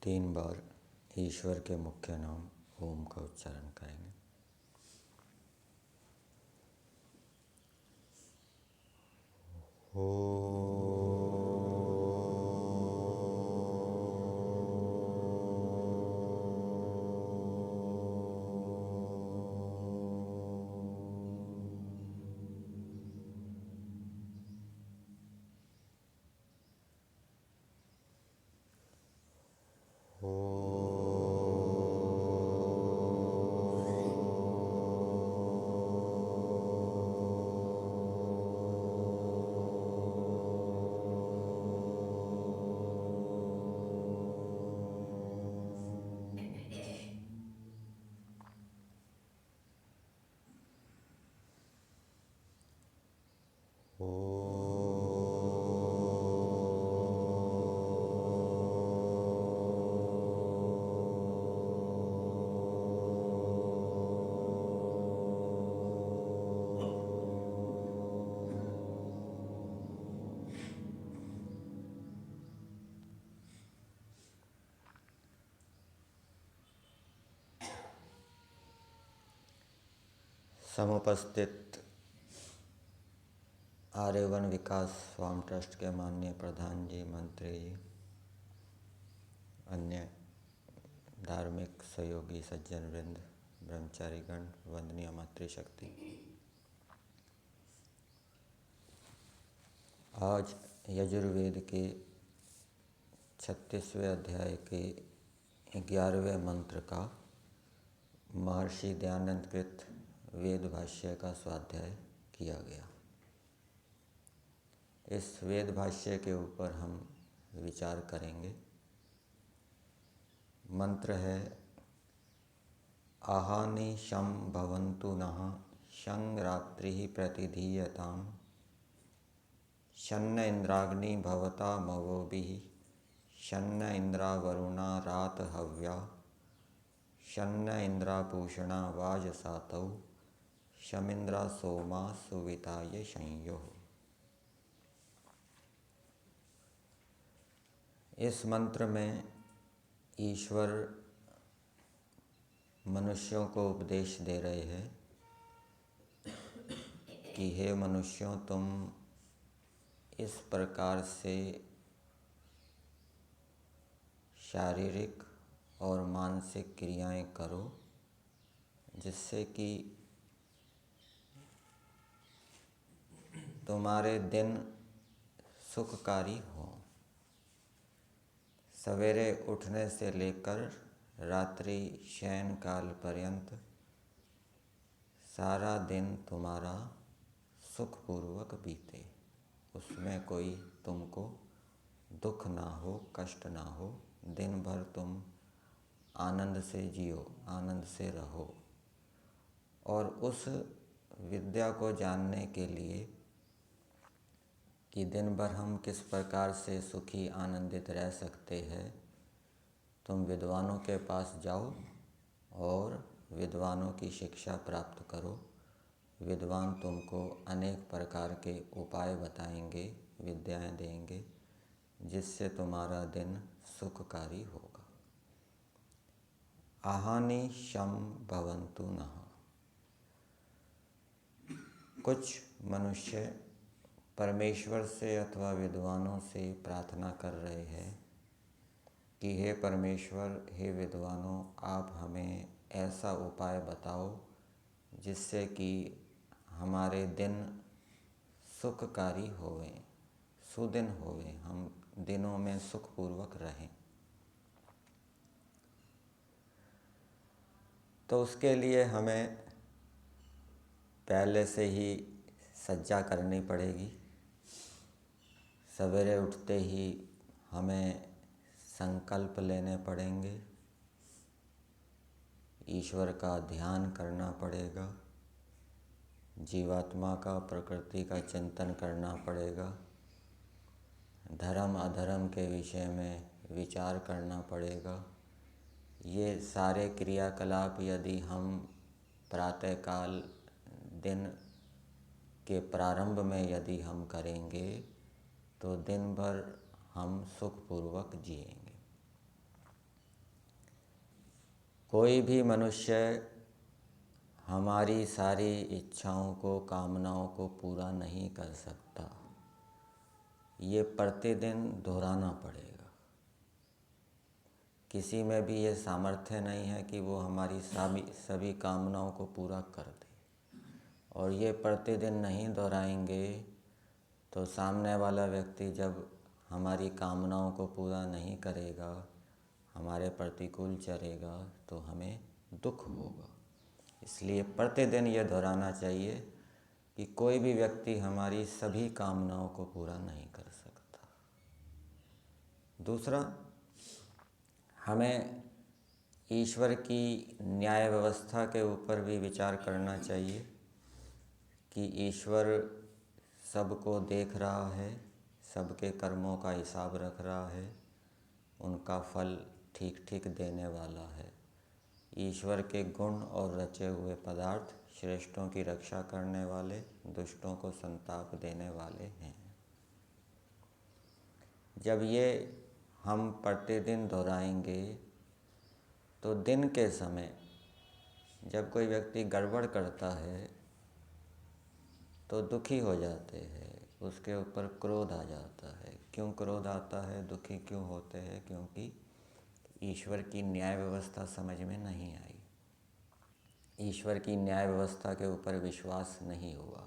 3 बार ईश्वर के मुख्य नाम ओम का उच्चारण करेंगे। समुपस्थित आर्यवन विकास स्वाम ट्रस्ट के माननीय प्रधान जी, मंत्री जी, अन्य धार्मिक सहयोगी सज्जन वृंद, ब्रह्मचारीगण, वंदनीय मातृशक्ति। आज यजुर्वेद के 36वें अध्याय के 11वें मंत्र का महर्षि दयानंद कृत वेद भाष्य का स्वाध्याय किया गया। इस वेद भाष्य के ऊपर हम विचार करेंगे। मंत्र है आहानि शं भवन्तु नः शं रात्रिः प्रतिधीयताम् शन्न इंद्राग्नि भवता मवोभिः शन्न इंद्रा वरुणा रात हव्या शन्न इंद्रा पूषणा वाजसातौ शमिंद्रा सोमा सुविताय संयोः। इस मंत्र में ईश्वर मनुष्यों को उपदेश दे रहे हैं कि हे मनुष्यों, तुम इस प्रकार से शारीरिक और मानसिक क्रियाएं करो जिससे कि तुम्हारे दिन सुखकारी हो। सवेरे उठने से लेकर रात्रि शयन काल पर्यंत सारा दिन तुम्हारा सुखपूर्वक बीते, उसमें कोई तुमको दुख ना हो, कष्ट ना हो। दिन भर तुम आनंद से जियो, आनंद से रहो। और उस विद्या को जानने के लिए कि दिन भर हम किस प्रकार से सुखी आनंदित रह सकते हैं, तुम विद्वानों के पास जाओ और विद्वानों की शिक्षा प्राप्त करो। विद्वान तुमको अनेक प्रकार के उपाय बताएंगे, विद्याएं देंगे, जिससे तुम्हारा दिन सुखकारी होगा। आहानि शं भवन्तु नः। कुछ मनुष्य परमेश्वर से अथवा विद्वानों से प्रार्थना कर रहे हैं कि हे परमेश्वर, हे विद्वानों, आप हमें ऐसा उपाय बताओ जिससे कि हमारे दिन सुखकारी होवें, सुदिन होवें, हम दिनों में सुखपूर्वक रहें। तो उसके लिए हमें पहले से ही सज्जा करनी पड़ेगी। सवेरे उठते ही हमें संकल्प लेने पड़ेंगे, ईश्वर का ध्यान करना पड़ेगा, जीवात्मा का, प्रकृति का चिंतन करना पड़ेगा, धर्म अधर्म के विषय में विचार करना पड़ेगा। ये सारे क्रियाकलाप यदि हम प्रातःकाल दिन के प्रारंभ में यदि हम करेंगे तो दिन भर हम सुखपूर्वक जिएंगे। कोई भी मनुष्य हमारी सारी इच्छाओं को, कामनाओं को पूरा नहीं कर सकता। ये प्रतिदिन दोहराना पड़ेगा। किसी में भी ये सामर्थ्य नहीं है कि वो हमारी सभी कामनाओं को पूरा कर दे। और ये प्रतिदिन नहीं दोहराएंगे तो सामने वाला व्यक्ति जब हमारी कामनाओं को पूरा नहीं करेगा, हमारे प्रतिकूल चलेगा, तो हमें दुख होगा। इसलिए प्रतिदिन ये दोहराना चाहिए कि कोई भी व्यक्ति हमारी सभी कामनाओं को पूरा नहीं कर सकता। दूसरा, हमें ईश्वर की न्याय व्यवस्था के ऊपर भी विचार करना चाहिए कि ईश्वर सबको देख रहा है, सबके कर्मों का हिसाब रख रहा है, उनका फल ठीक ठीक देने वाला है। ईश्वर के गुण और रचे हुए पदार्थ श्रेष्ठों की रक्षा करने वाले, दुष्टों को संताप देने वाले हैं। जब ये हम प्रतिदिन दोहराएंगे तो दिन के समय जब कोई व्यक्ति गड़बड़ करता है तो दुखी हो जाते हैं, उसके ऊपर क्रोध आ जाता है। क्यों क्रोध आता है, दुखी क्यों होते हैं? क्योंकि ईश्वर की न्याय व्यवस्था समझ में नहीं आई, ईश्वर की न्याय व्यवस्था के ऊपर विश्वास नहीं हुआ।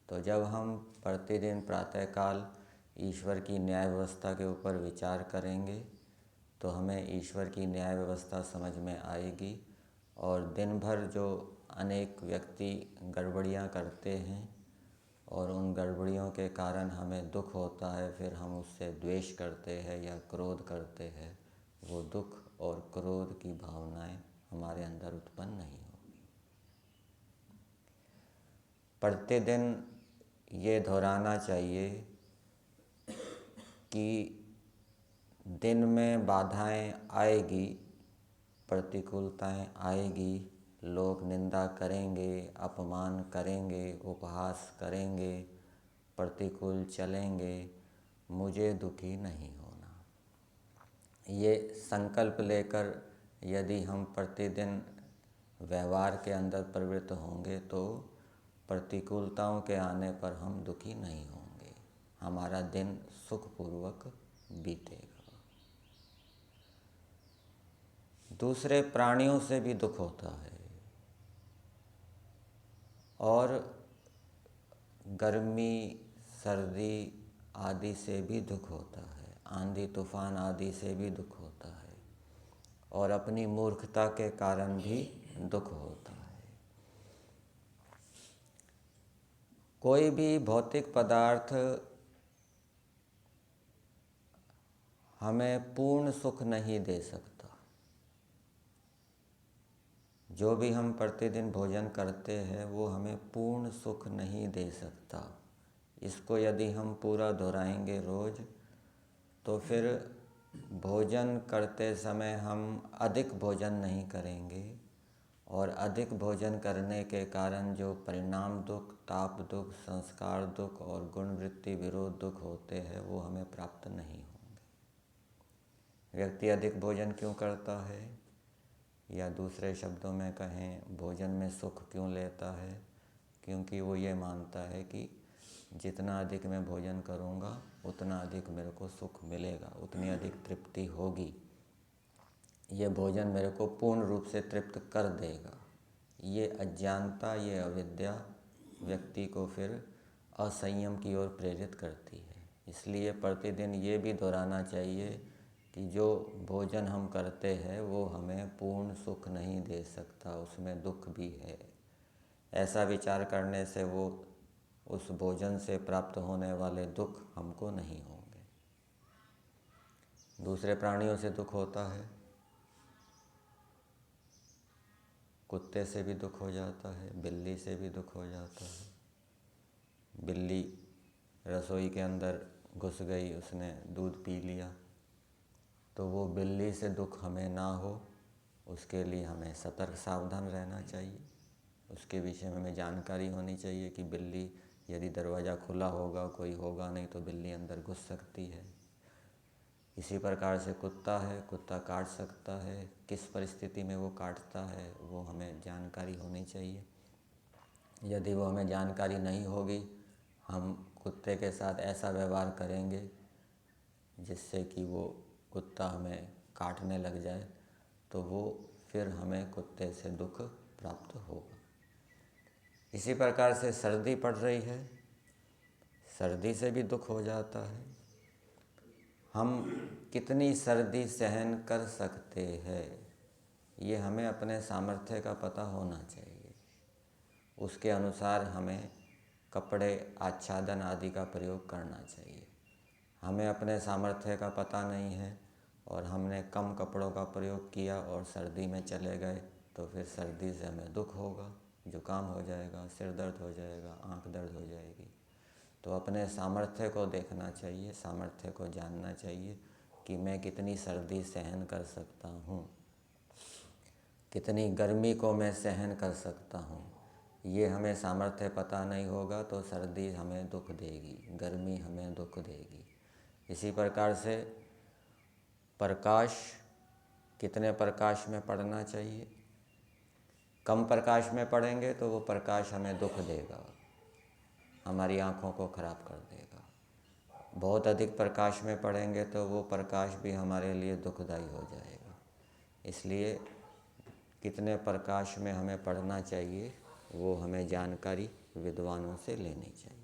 तो जब हम प्रतिदिन प्रातःकाल ईश्वर की न्याय व्यवस्था के ऊपर विचार करेंगे तो हमें ईश्वर की न्याय व्यवस्था समझ में आएगी। और दिन भर जो अनेक व्यक्ति गड़बड़ियाँ करते हैं और उन गड़बड़ियों के कारण हमें दुख होता है, फिर हम उससे द्वेष करते हैं या क्रोध करते हैं, वो दुख और क्रोध की भावनाएं हमारे अंदर उत्पन्न नहीं होगी। प्रतिदिन ये दोहराना चाहिए कि दिन में बाधाएं आएगी, प्रतिकूलताएं आएगी, लोग निंदा करेंगे, अपमान करेंगे, उपहास करेंगे, प्रतिकूल चलेंगे, मुझे दुखी नहीं होना। ये संकल्प लेकर यदि हम प्रतिदिन व्यवहार के अंदर प्रवृत्त होंगे तो प्रतिकूलताओं के आने पर हम दुखी नहीं होंगे, हमारा दिन सुखपूर्वक बीतेगा। दूसरे प्राणियों से भी दुख होता है और गर्मी, सर्दी आदि से भी दुख होता है, आंधी तूफान आदि से भी दुख होता है और अपनी मूर्खता के कारण भी दुख होता है। कोई भी भौतिक पदार्थ हमें पूर्ण सुख नहीं दे सकता। जो भी हम प्रतिदिन भोजन करते हैं वो हमें पूर्ण सुख नहीं दे सकता। इसको यदि हम पूरा दोहराएंगे रोज़ तो फिर भोजन करते समय हम अधिक भोजन नहीं करेंगे और अधिक भोजन करने के कारण जो परिणाम दुख, ताप दुख, संस्कार दुख और गुण वृत्ति विरोध दुख होते हैं वो हमें प्राप्त नहीं होंगे। व्यक्ति अधिक भोजन क्यों करता है, या दूसरे शब्दों में कहें भोजन में सुख क्यों लेता है? क्योंकि वो ये मानता है कि जितना अधिक मैं भोजन करूँगा उतना अधिक मेरे को सुख मिलेगा, उतनी अधिक तृप्ति होगी, ये भोजन मेरे को पूर्ण रूप से तृप्त कर देगा। ये अज्ञानता, ये अविद्या व्यक्ति को फिर असंयम की ओर प्रेरित करती है। इसलिए प्रतिदिन ये भी दोहराना चाहिए कि जो भोजन हम करते हैं वो हमें पूर्ण सुख नहीं दे सकता, उसमें दुख भी है। ऐसा विचार करने से वो उस भोजन से प्राप्त होने वाले दुख हमको नहीं होंगे। दूसरे प्राणियों से दुख होता है, कुत्ते से भी दुख हो जाता है, बिल्ली से भी दुख हो जाता है। बिल्ली रसोई के अंदर घुस गई, उसने दूध पी लिया, तो वो बिल्ली से दुख हमें ना हो उसके लिए हमें सतर्क सावधान रहना चाहिए। उसके विषय में हमें जानकारी होनी चाहिए कि बिल्ली यदि दरवाज़ा खुला होगा, कोई होगा नहीं तो बिल्ली अंदर घुस सकती है। इसी प्रकार से कुत्ता है, कुत्ता काट सकता है, किस परिस्थिति में वो काटता है वो हमें जानकारी होनी चाहिए। यदि वो हमें जानकारी नहीं होगी, हम कुत्ते के साथ ऐसा व्यवहार करेंगे जिससे कि वो कुत्ता हमें काटने लग जाए, तो वो फिर हमें कुत्ते से दुख प्राप्त होगा। इसी प्रकार से सर्दी पड़ रही है, सर्दी से भी दुख हो जाता है। हम कितनी सर्दी सहन कर सकते हैं, ये हमें अपने सामर्थ्य का पता होना चाहिए। उसके अनुसार हमें कपड़े, आच्छादन आदि का प्रयोग करना चाहिए। हमें अपने सामर्थ्य का पता नहीं है और हमने कम कपड़ों का प्रयोग किया और सर्दी में चले गए, तो फिर सर्दी से हमें दुख होगा, जुकाम हो जाएगा, सिर दर्द हो जाएगा, आंख दर्द हो जाएगी। तो अपने सामर्थ्य को देखना चाहिए, सामर्थ्य को जानना चाहिए कि मैं कितनी सर्दी सहन कर सकता हूँ, कितनी गर्मी को मैं सहन कर सकता हूँ। ये हमें सामर्थ्य पता नहीं होगा तो सर्दी हमें दुख देगी, गर्मी हमें दुख देगी। इसी प्रकार से प्रकाश, कितने प्रकाश में पढ़ना चाहिए। कम प्रकाश में पढ़ेंगे तो वो प्रकाश हमें दुख देगा, हमारी आँखों को खराब कर देगा। बहुत अधिक प्रकाश में पढ़ेंगे तो वो प्रकाश भी हमारे लिए दुखदाई हो जाएगा। इसलिए कितने प्रकाश में हमें पढ़ना चाहिए वो हमें जानकारी विद्वानों से लेनी चाहिए।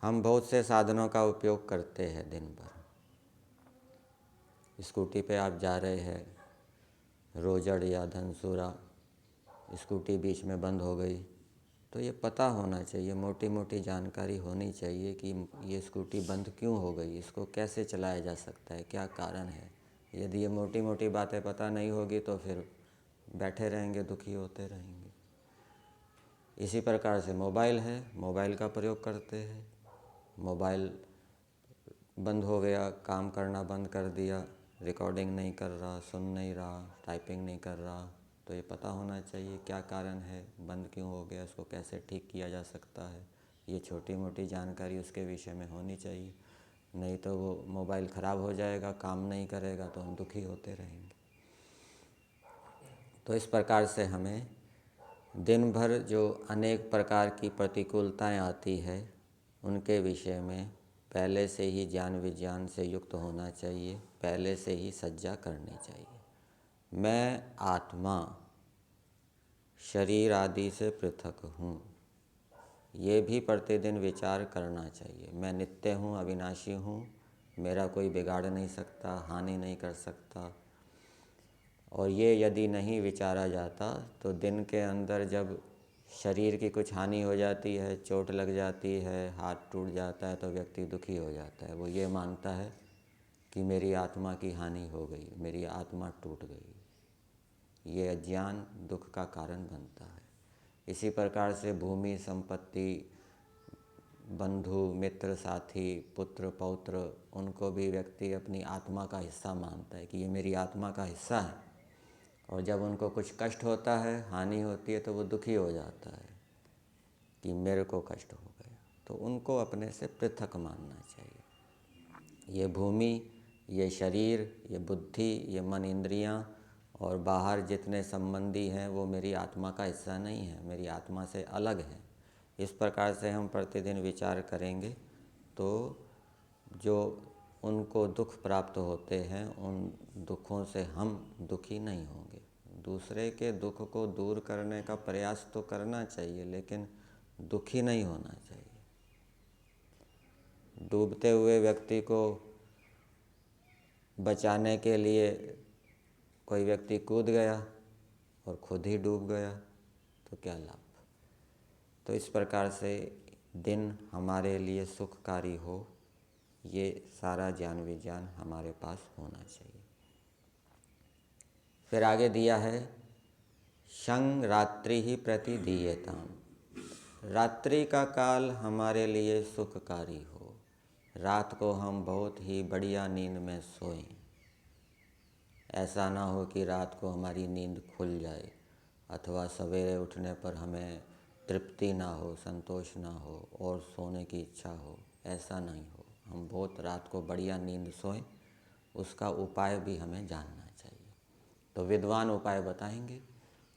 हम बहुत से साधनों का उपयोग करते हैं दिन भर। स्कूटी पे आप जा रहे हैं, रोजड़ या धनसूरा, स्कूटी बीच में बंद हो गई, तो ये पता होना चाहिए, मोटी मोटी जानकारी होनी चाहिए कि ये स्कूटी बंद क्यों हो गई, इसको कैसे चलाया जा सकता है, क्या कारण है। यदि ये मोटी मोटी बातें पता नहीं होगी तो फिर बैठे रहेंगे, दुखी होते रहेंगे। इसी प्रकार से मोबाइल है, मोबाइल का प्रयोग करते हैं, मोबाइल बंद हो गया, काम करना बंद कर दिया, रिकॉर्डिंग नहीं कर रहा, सुन नहीं रहा, टाइपिंग नहीं कर रहा, तो ये पता होना चाहिए क्या कारण है, बंद क्यों हो गया, उसको कैसे ठीक किया जा सकता है। ये छोटी मोटी जानकारी उसके विषय में होनी चाहिए, नहीं तो वो मोबाइल ख़राब हो जाएगा, काम नहीं करेगा तो हम दुखी होते रहेंगे। तो इस प्रकार से हमें दिन भर जो अनेक प्रकार की प्रतिकूलताएं आती है उनके विषय में पहले से ही ज्ञान विज्ञान से युक्त होना चाहिए, पहले से ही सज्जा करनी चाहिए। मैं आत्मा शरीर आदि से पृथक हूँ, ये भी प्रतिदिन विचार करना चाहिए। मैं नित्य हूँ, अविनाशी हूँ, मेरा कोई बिगाड़ नहीं सकता, हानि नहीं कर सकता। और ये यदि नहीं विचारा जाता तो दिन के अंदर जब शरीर की कुछ हानि हो जाती है, चोट लग जाती है, हाथ टूट जाता है, तो व्यक्ति दुखी हो जाता है। वो ये मानता है कि मेरी आत्मा की हानि हो गई, मेरी आत्मा टूट गई। ये अज्ञान दुख का कारण बनता है। इसी प्रकार से भूमि, संपत्ति, बंधु, मित्र, साथी, पुत्र, पौत्र, उनको भी व्यक्ति अपनी आत्मा का हिस्सा मानता है कि ये मेरी आत्मा का हिस्सा है। और जब उनको कुछ कष्ट होता है, हानि होती है, तो वो दुखी हो जाता है कि मेरे को कष्ट हो गया। तो उनको अपने से पृथक मानना चाहिए। ये भूमि, ये शरीर, ये बुद्धि, ये मन, इंद्रियां और बाहर जितने संबंधी हैं वो मेरी आत्मा का हिस्सा नहीं है, मेरी आत्मा से अलग है। इस प्रकार से हम प्रतिदिन विचार करेंगे तो जो उनको दुख प्राप्त होते हैं उन दुखों से हम दुखी नहीं होंगे। दूसरे के दुख को दूर करने का प्रयास तो करना चाहिए, लेकिन दुखी नहीं होना चाहिए। डूबते हुए व्यक्ति को बचाने के लिए कोई व्यक्ति कूद गया और खुद ही डूब गया तो क्या लाभ। तो इस प्रकार से दिन हमारे लिए सुखकारी हो, ये सारा ज्ञान विज्ञान हमारे पास होना चाहिए। फिर आगे दिया है शं रात्रि ही प्रतिदीयताम, रात्रि का काल हमारे लिए सुखकारी हो, रात को हम बहुत ही बढ़िया नींद में सोएं। ऐसा ना हो कि रात को हमारी नींद खुल जाए अथवा सवेरे उठने पर हमें तृप्ति ना हो, संतोष ना हो और सोने की इच्छा हो, ऐसा नहीं हो। हम बहुत रात को बढ़िया नींद सोएं, उसका उपाय भी हमें जानना चाहिए। तो विद्वान उपाय बताएंगे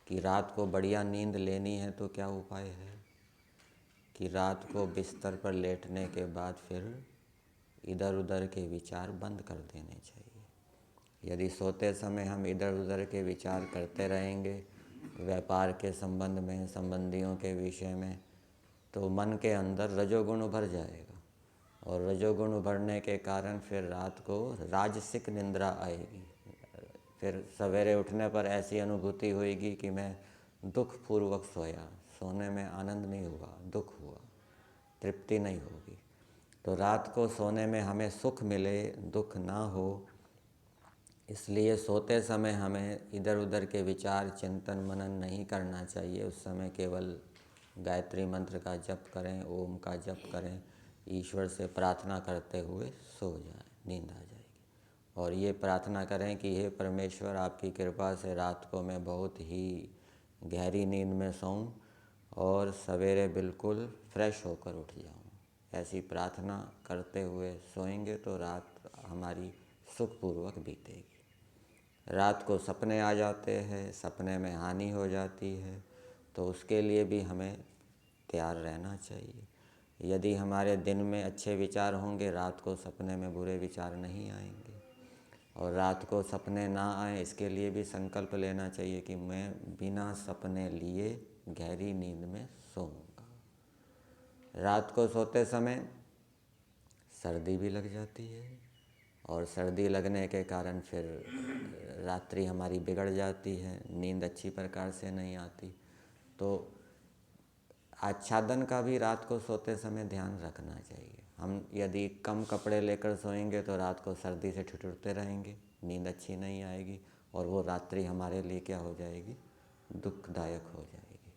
कि रात को बढ़िया नींद लेनी है तो क्या उपाय है कि रात को बिस्तर पर लेटने के बाद फिर इधर उधर के विचार बंद कर देने चाहिए। यदि सोते समय हम इधर उधर के विचार करते रहेंगे व्यापार के संबंध में, संबंधियों के विषय में, तो मन के अंदर रजोगुण भर जाएगा और रजोगुण भरने के कारण फिर रात को राजसिक निंद्रा आएगी। फिर सवेरे उठने पर ऐसी अनुभूति होगी कि मैं दुखपूर्वक सोया, सोने में आनंद नहीं हुआ, दुख हुआ, तृप्ति नहीं होगी। तो रात को सोने में हमें सुख मिले, दुख ना हो, इसलिए सोते समय हमें इधर उधर के विचार, चिंतन मनन नहीं करना चाहिए। उस समय केवल गायत्री मंत्र का जप करें, ओम का जप करें, ईश्वर से प्रार्थना करते हुए सो जाएं, नींद आ जाएगी। और ये प्रार्थना करें कि हे परमेश्वर, आपकी कृपा से रात को मैं बहुत ही गहरी नींद में सोऊं और सवेरे बिल्कुल फ्रेश होकर उठ जाऊं। ऐसी प्रार्थना करते हुए सोएंगे तो रात हमारी सुखपूर्वक बीतेगी। रात को सपने आ जाते हैं, सपने में हानि हो जाती है, तो उसके लिए भी हमें तैयार रहना चाहिए। यदि हमारे दिन में अच्छे विचार होंगे, रात को सपने में बुरे विचार नहीं आएंगे। और रात को सपने ना आए इसके लिए भी संकल्प लेना चाहिए कि मैं बिना सपने लिए गहरी नींद में सोऊंगा। रात को सोते समय सर्दी भी लग जाती है और सर्दी लगने के कारण फिर रात्रि हमारी बिगड़ जाती है, नींद अच्छी प्रकार से नहीं आती। तो आच्छादन का भी रात को सोते समय ध्यान रखना चाहिए। हम यदि कम कपड़े लेकर सोएंगे तो रात को सर्दी से ठिठुरते रहेंगे, नींद अच्छी नहीं आएगी और वो रात्रि हमारे लिए क्या हो जाएगी, दुखदायक हो जाएगी।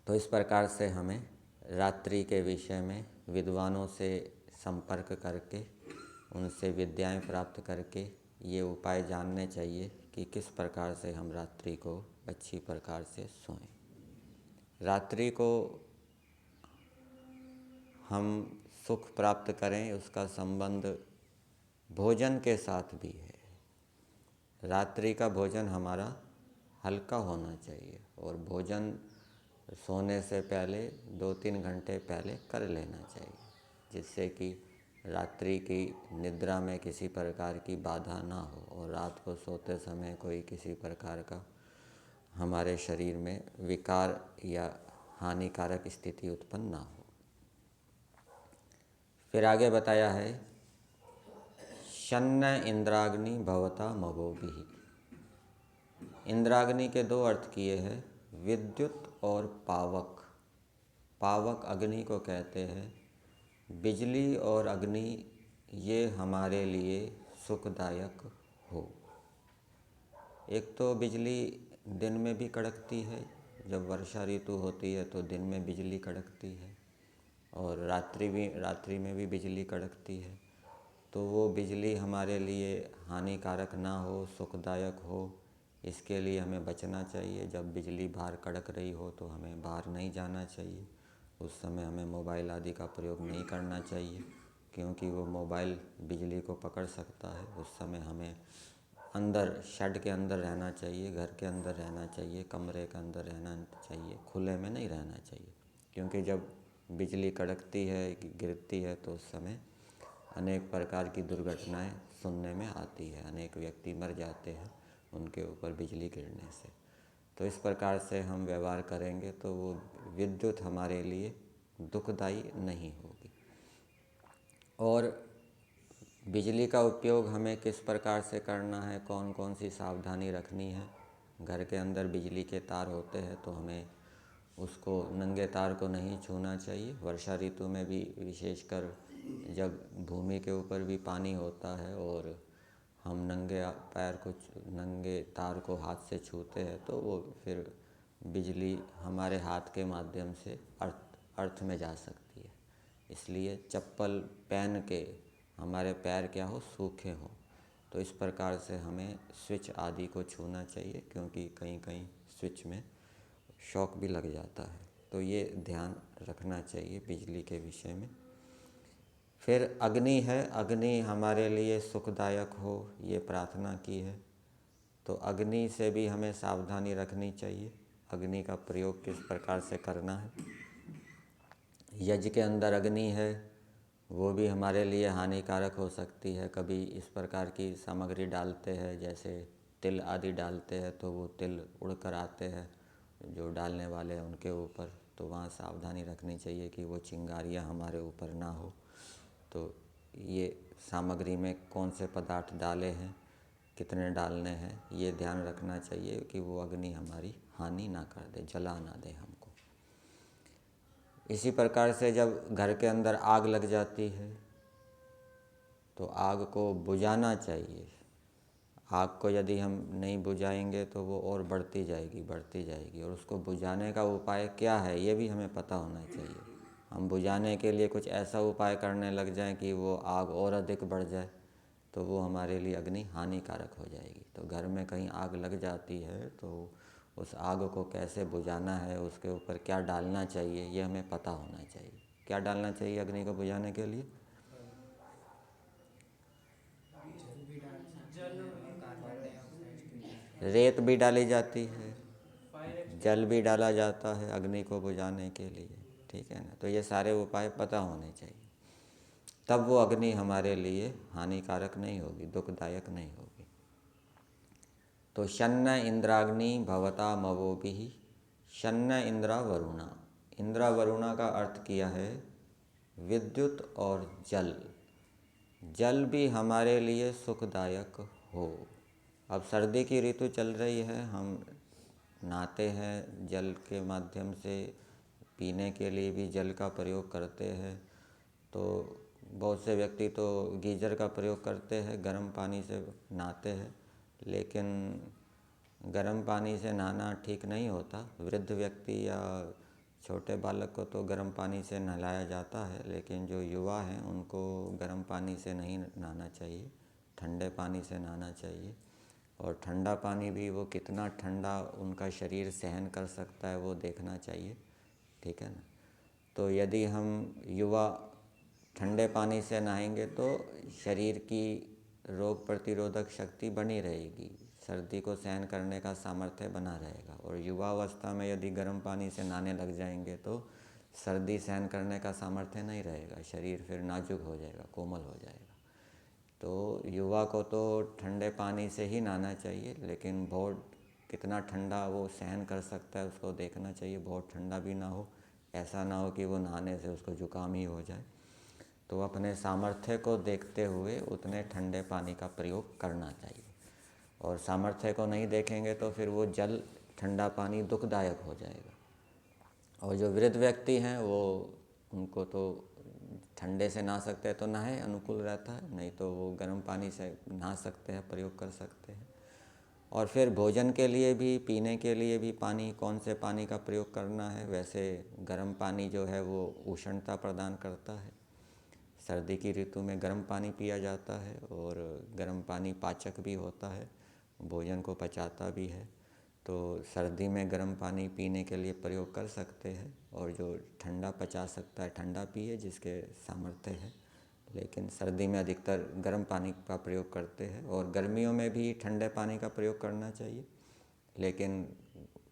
तो इस प्रकार से हमें रात्रि के विषय में विद्वानों से संपर्क करके, उनसे विद्याएं प्राप्त करके ये उपाय जानने चाहिए कि किस प्रकार से हम रात्रि को अच्छी प्रकार से सोएं। रात्रि को हम सुख प्राप्त करें, उसका संबंध भोजन के साथ भी है। रात्रि का भोजन हमारा हल्का होना चाहिए और भोजन सोने से पहले 2-3 घंटे पहले कर लेना चाहिए, जिससे कि रात्रि की निद्रा में किसी प्रकार की बाधा ना हो और रात को सोते समय कोई किसी प्रकार का हमारे शरीर में विकार या हानिकारक स्थिति उत्पन्न ना हो। फिर आगे बताया है, शन्न इंद्राग्नि भवता मगोभिः। इंद्राग्नि के 2 अर्थ किए हैं, विद्युत और पावक। पावक अग्नि को कहते हैं। बिजली और अग्नि ये हमारे लिए सुखदायक हो। एक तो बिजली दिन में भी कड़कती है, जब वर्षा ऋतु होती है तो दिन में बिजली कड़कती है और रात्रि में भी बिजली कड़कती है। तो वो बिजली हमारे लिए हानिकारक ना हो, सुखदायक हो, इसके लिए हमें बचना चाहिए। जब बिजली बाहर कड़क रही हो तो हमें बाहर नहीं जाना चाहिए। उस समय हमें मोबाइल आदि का प्रयोग नहीं करना चाहिए, क्योंकि वो मोबाइल बिजली को पकड़ सकता है। उस समय हमें अंदर शेड के अंदर रहना चाहिए, घर के अंदर रहना चाहिए, कमरे के अंदर रहना चाहिए, खुले में नहीं रहना चाहिए। क्योंकि जब बिजली कड़कती है, गिरती है तो उस समय अनेक प्रकार की दुर्घटनाएं सुनने में आती है। अनेक व्यक्ति मर जाते हैं उनके ऊपर बिजली गिरने से। तो इस प्रकार से हम व्यवहार करेंगे तो वो विद्युत हमारे लिए दुखदायी नहीं होगी। और बिजली का उपयोग हमें किस प्रकार से करना है, कौन कौन सी सावधानी रखनी है। घर के अंदर बिजली के तार होते हैं तो हमें उसको नंगे तार को नहीं छूना चाहिए। वर्षा ऋतु में भी विशेषकर जब भूमि के ऊपर भी पानी होता है और हम नंगे तार को हाथ से छूते हैं तो वो फिर बिजली हमारे हाथ के माध्यम से अर्थ में जा सकती है। इसलिए चप्पल पहन के हमारे पैर क्या हो, सूखे हों। तो इस प्रकार से हमें स्विच आदि को छूना चाहिए, क्योंकि कहीं कहीं स्विच में शॉक भी लग जाता है। तो ये ध्यान रखना चाहिए बिजली के विषय में। फिर अग्नि है, अग्नि हमारे लिए सुखदायक हो ये प्रार्थना की है। तो अग्नि से भी हमें सावधानी रखनी चाहिए, अग्नि का प्रयोग किस प्रकार से करना है। यज्ञ के अंदर अग्नि है, वो भी हमारे लिए हानिकारक हो सकती है। कभी इस प्रकार की सामग्री डालते हैं, जैसे तिल आदि डालते हैं, तो वो तिल उड़कर आते हैं जो डालने वाले हैं उनके ऊपर, तो वहाँ सावधानी रखनी चाहिए कि वो चिंगारियाँ हमारे ऊपर ना हो। तो ये सामग्री में कौन से पदार्थ डाले हैं, कितने डालने हैं, ये ध्यान रखना चाहिए कि वो अग्नि हमारी हानि ना कर दे, जला ना दे हमको। इसी प्रकार से जब घर के अंदर आग लग जाती है तो आग को बुझाना चाहिए। आग को यदि हम नहीं बुझाएंगे तो वो और बढ़ती जाएगी, और उसको बुझाने का उपाय क्या है ये भी हमें पता होना चाहिए। हम बुझाने के लिए कुछ ऐसा उपाय करने लग जाएं कि वो आग और अधिक बढ़ जाए, तो वो हमारे लिए अग्नि हानिकारक हो जाएगी। तो घर में कहीं आग लग जाती है तो उस आग को कैसे बुझाना है, उसके ऊपर क्या डालना चाहिए, ये हमें पता होना चाहिए। क्या डालना चाहिए अग्नि को बुझाने के लिए? रेत भी डाली जाती है, जल भी डाला जाता है अग्नि को बुझाने के लिए, ठीक है ना। तो ये सारे उपाय पता होने चाहिए, तब वो अग्नि हमारे लिए हानिकारक नहीं होगी, दुखदायक नहीं होगी। तो शन्न इंद्राग्नि भवता मवोभिः शन्न इंद्रा वरुणा। इंद्रा वरुणा का अर्थ किया है विद्युत और जल। जल भी हमारे लिए सुखदायक हो। अब सर्दी की ऋतु चल रही है, हम नहाते हैं जल के माध्यम से, पीने के लिए भी जल का प्रयोग करते हैं। तो बहुत से व्यक्ति तो गीज़र का प्रयोग करते हैं, गर्म पानी से नहाते हैं, लेकिन गर्म पानी से नहाना ठीक नहीं होता। वृद्ध व्यक्ति या छोटे बालक को तो गर्म पानी से नहलाया जाता है, लेकिन जो युवा हैं उनको गर्म पानी से नहीं नहाना चाहिए, ठंडे पानी से नहाना चाहिए। और ठंडा पानी भी वो कितना ठंडा उनका शरीर सहन कर सकता है वो देखना चाहिए, ठीक है ना। तो यदि हम युवा ठंडे पानी से नहाएंगे तो शरीर की रोग प्रतिरोधक शक्ति बनी रहेगी, सर्दी को सहन करने का सामर्थ्य बना रहेगा। और युवावस्था में यदि गर्म पानी से नहाने लग जाएंगे तो सर्दी सहन करने का सामर्थ्य नहीं रहेगा, शरीर फिर नाजुक हो जाएगा, कोमल हो जाएगा। तो युवा को तो ठंडे पानी से ही नहाना चाहिए, लेकिन बहुत कितना ठंडा वो सहन कर सकता है उसको देखना चाहिए। बहुत ठंडा भी ना हो, ऐसा ना हो कि वो नहाने से उसको जुकाम ही हो जाए। तो अपने सामर्थ्य को देखते हुए उतने ठंडे पानी का प्रयोग करना चाहिए। और सामर्थ्य को नहीं देखेंगे तो फिर वो जल ठंडा पानी दुखदायक हो जाएगा। और जो वृद्ध व्यक्ति हैं वो, उनको तो ठंडे से नहा सकते हैं तो नहाए, अनुकूल रहता है, नहीं तो वो गर्म पानी से नहा सकते हैं, प्रयोग कर सकते हैं। और फिर भोजन के लिए भी, पीने के लिए भी पानी, कौन से पानी का प्रयोग करना है। वैसे गर्म पानी जो है वो उष्णता प्रदान करता है, सर्दी की ऋतु में गर्म पानी पिया जाता है, और गर्म पानी पाचक भी होता है, भोजन को पचाता भी है। तो सर्दी में गर्म पानी पीने के लिए प्रयोग कर सकते हैं, और जो ठंडा पचा सकता है ठंडा पिए जिसके सामर्थ्य है। लेकिन सर्दी में अधिकतर गर्म पानी का प्रयोग करते हैं, और गर्मियों में भी ठंडे पानी का प्रयोग करना चाहिए, लेकिन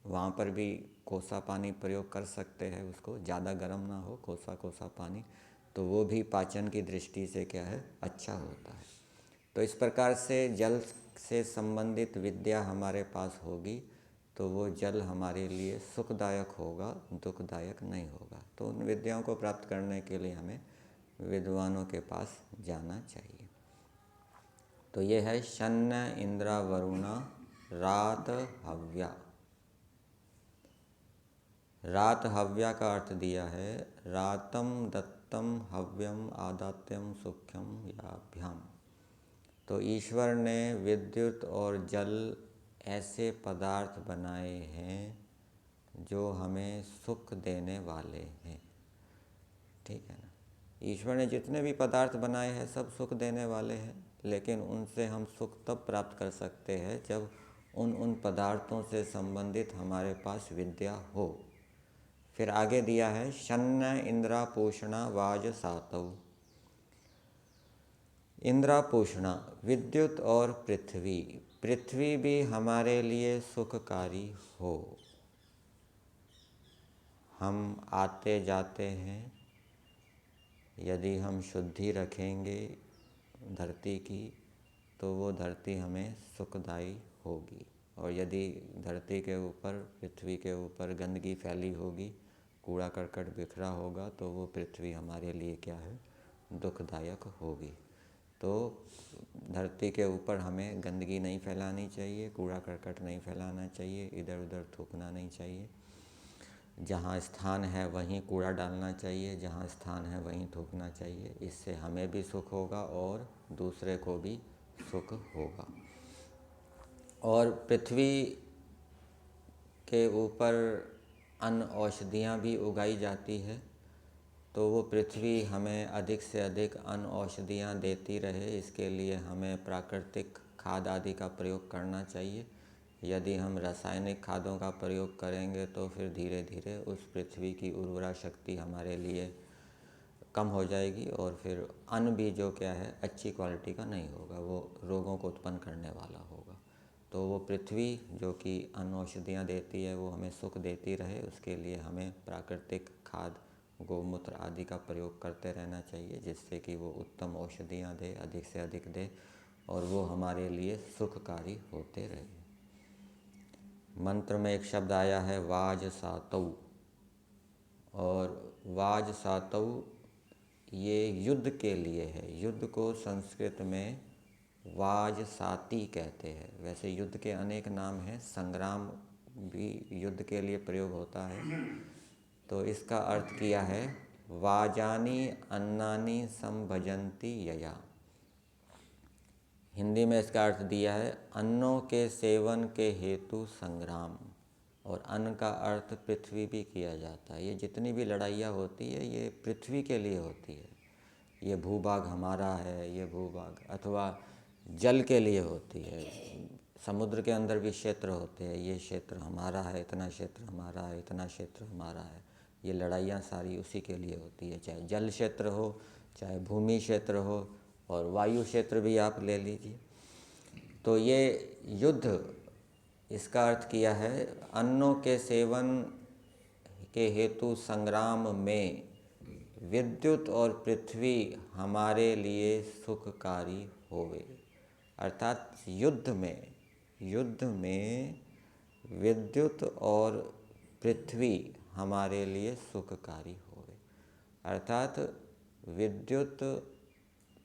वहाँ पर भी कोसा पानी प्रयोग कर सकते हैं, उसको ज़्यादा गर्म ना हो, कोसा कोसा पानी, तो वो भी पाचन की दृष्टि से क्या है, अच्छा होता है। तो इस प्रकार से जल से संबंधित विद्या हमारे पास होगी तो वो जल हमारे लिए सुखदायक होगा, दुखदायक नहीं होगा। तो उन विद्याओं को प्राप्त करने के लिए हमें विद्वानों के पास जाना चाहिए। तो ये है शन्न इंद्रा वरुणा रात हव्या। रात हव्या का अर्थ दिया है रातम दत्तम हव्यम आदात्यम सुख्यम याभ्याम। तो ईश्वर ने विद्युत और जल ऐसे पदार्थ बनाए हैं जो हमें सुख देने वाले हैं, ठीक है ना। ईश्वर ने जितने भी पदार्थ बनाए हैं सब सुख देने वाले हैं, लेकिन उनसे हम सुख तब प्राप्त कर सकते हैं जब उन पदार्थों से संबंधित हमारे पास विद्या हो। फिर आगे दिया है शन्न इंद्रा पोषणा वाज सातव। इंद्रापूषणा, विद्युत और पृथ्वी, पृथ्वी भी हमारे लिए सुखकारी हो। हम आते जाते हैं, यदि हम शुद्धि रखेंगे धरती की तो वो धरती हमें सुखदायी होगी, और यदि धरती के ऊपर, पृथ्वी के ऊपर गंदगी फैली होगी, कूड़ा करकट बिखरा होगा, तो वो पृथ्वी हमारे लिए क्या है, दुखदायक होगी। तो धरती के ऊपर हमें गंदगी नहीं फैलानी चाहिए, कूड़ा करकट नहीं फैलाना चाहिए, इधर उधर थूकना नहीं चाहिए। जहाँ स्थान है वहीं कूड़ा डालना चाहिए, जहाँ स्थान है वहीं थूकना चाहिए। इससे हमें भी सुख होगा और दूसरे को भी सुख होगा। और पृथ्वी के ऊपर अन्न औषधियाँ भी उगाई जाती है, तो वो पृथ्वी हमें अधिक से अधिक अन्न औषधियाँ देती रहे, इसके लिए हमें प्राकृतिक खाद आदि का प्रयोग करना चाहिए। यदि हम रासायनिक खादों का प्रयोग करेंगे तो फिर धीरे धीरे उस पृथ्वी की उर्वरा शक्ति हमारे लिए कम हो जाएगी, और फिर अन्न भी जो क्या है अच्छी क्वालिटी का नहीं होगा, वो रोगों को उत्पन्न करने वाला होगा। तो वो पृथ्वी जो कि अन्न औषधियाँ देती है वो हमें सुख देती रहे, उसके लिए हमें प्राकृतिक खाद, गोमूत्र आदि का प्रयोग करते रहना चाहिए, जिससे कि वो उत्तम औषधियाँ दे, अधिक से अधिक दे, और वो हमारे लिए सुखकारी होते रहे। मंत्र में एक शब्द आया है वाज सातौ, और वाज सातौ ये युद्ध के लिए है। युद्ध को संस्कृत में वाज साती कहते हैं। वैसे युद्ध के अनेक नाम हैं, संग्राम भी युद्ध के लिए प्रयोग होता है। तो इसका अर्थ किया है वाजानी अन्नानि संभजन्ति यया। हिंदी में इसका अर्थ दिया है अन्नों के सेवन के हेतु संग्राम, और अन्न का अर्थ पृथ्वी भी किया जाता है। ये जितनी भी लड़ाइयाँ होती है ये पृथ्वी के लिए होती है। ये भूभाग हमारा है, ये भूभाग, अथवा जल के लिए होती है। समुद्र के अंदर भी क्षेत्र होते हैं, ये क्षेत्र हमारा है, इतना क्षेत्र हमारा है, इतना क्षेत्र हमारा है। ये लड़ाइयाँ सारी उसी के लिए होती है, चाहे जल क्षेत्र हो, चाहे भूमि क्षेत्र हो, और वायु क्षेत्र भी आप ले लीजिए। तो ये युद्ध, इसका अर्थ किया है अन्नों के सेवन के हेतु संग्राम में विद्युत और पृथ्वी हमारे लिए सुखकारी होवे। अर्थात युद्ध में विद्युत और पृथ्वी हमारे लिए सुखकारी होवे। अर्थात विद्युत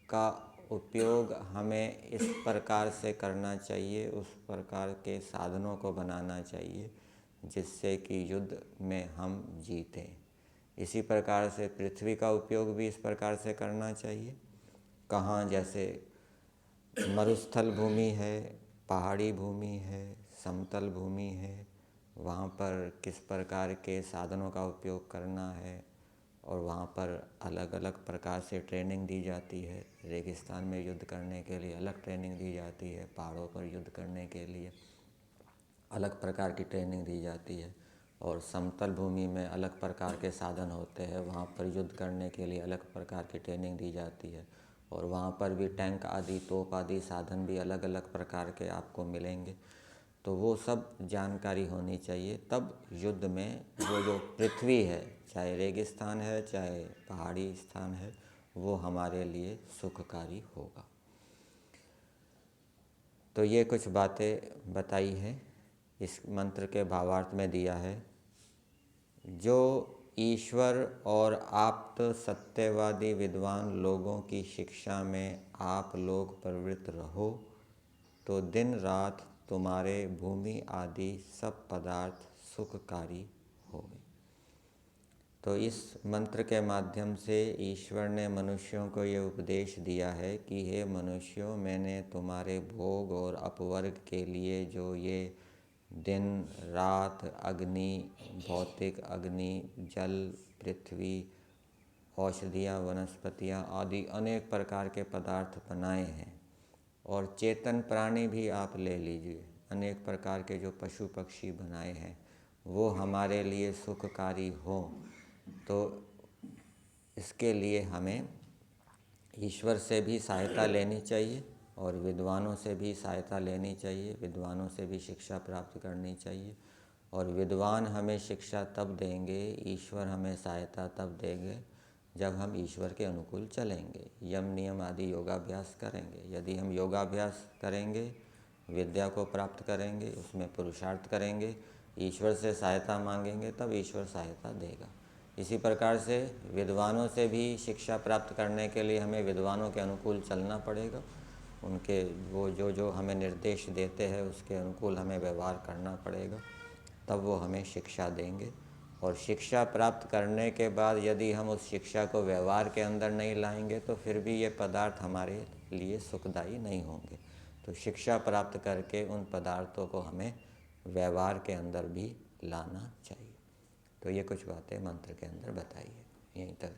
का उपयोग हमें इस प्रकार से करना चाहिए, उस प्रकार के साधनों को बनाना चाहिए जिससे कि युद्ध में हम जीतें। इसी प्रकार से पृथ्वी का उपयोग भी इस प्रकार से करना चाहिए। कहाँ, जैसे मरुस्थल भूमि है, पहाड़ी भूमि है, समतल भूमि है, वहाँ पर किस प्रकार के साधनों का उपयोग करना है, और वहाँ पर अलग अलग प्रकार से ट्रेनिंग दी जाती है। रेगिस्तान में युद्ध करने के लिए अलग ट्रेनिंग दी जाती है, पहाड़ों पर युद्ध करने के लिए अलग प्रकार की ट्रेनिंग दी जाती है, और समतल भूमि में अलग प्रकार के साधन होते हैं, वहाँ पर युद्ध करने के लिए अलग प्रकार की ट्रेनिंग दी जाती है, और वहाँ पर भी टैंक आदि, तोप आदि साधन भी अलग अलग प्रकार के आपको मिलेंगे। तो वो सब जानकारी होनी चाहिए, तब युद्ध में वो जो पृथ्वी है, चाहे रेगिस्तान है चाहे पहाड़ी स्थान है, वो हमारे लिए सुखकारी होगा। तो ये कुछ बातें बताई हैं, इस मंत्र के भावार्थ में दिया है। जो ईश्वर और आप्त सत्यवादी विद्वान लोगों की शिक्षा में आप लोग प्रवृत्त रहो, तो दिन रात तुम्हारे भूमि आदि सब पदार्थ सुखकारी होंगे। तो इस मंत्र के माध्यम से ईश्वर ने मनुष्यों को ये उपदेश दिया है कि हे मनुष्यों, मैंने तुम्हारे भोग और अपवर्ग के लिए जो ये दिन रात, अग्नि, भौतिक अग्नि, जल, पृथ्वी, औषधियाँ, वनस्पतियाँ आदि अनेक प्रकार के पदार्थ बनाए हैं, और चेतन प्राणी भी आप ले लीजिए, अनेक प्रकार के जो पशु पक्षी बनाए हैं, वो हमारे लिए सुखकारी हों, तो इसके लिए हमें ईश्वर से भी सहायता लेनी चाहिए और विद्वानों से भी सहायता लेनी चाहिए, विद्वानों से भी शिक्षा प्राप्त करनी चाहिए। और विद्वान हमें शिक्षा तब देंगे, ईश्वर हमें सहायता तब देंगे जब हम ईश्वर के अनुकूल चलेंगे, यम नियम आदि योगाभ्यास करेंगे। यदि हम योगाभ्यास करेंगे, विद्या को प्राप्त करेंगे, उसमें पुरुषार्थ करेंगे, ईश्वर से सहायता मांगेंगे, तब ईश्वर सहायता देगा। इसी प्रकार से विद्वानों से भी शिक्षा प्राप्त करने के लिए हमें विद्वानों के अनुकूल चलना पड़ेगा। उनके वो जो हमें निर्देश देते हैं उसके अनुकूल हमें व्यवहार करना पड़ेगा, तब वो हमें शिक्षा देंगे। और शिक्षा प्राप्त करने के बाद यदि हम उस शिक्षा को व्यवहार के अंदर नहीं लाएंगे तो फिर भी ये पदार्थ हमारे लिए सुखदायी नहीं होंगे। तो शिक्षा प्राप्त करके उन पदार्थों को हमें व्यवहार के अंदर भी लाना चाहिए। तो ये कुछ बातें मंत्र के अंदर बताई है। यहीं तक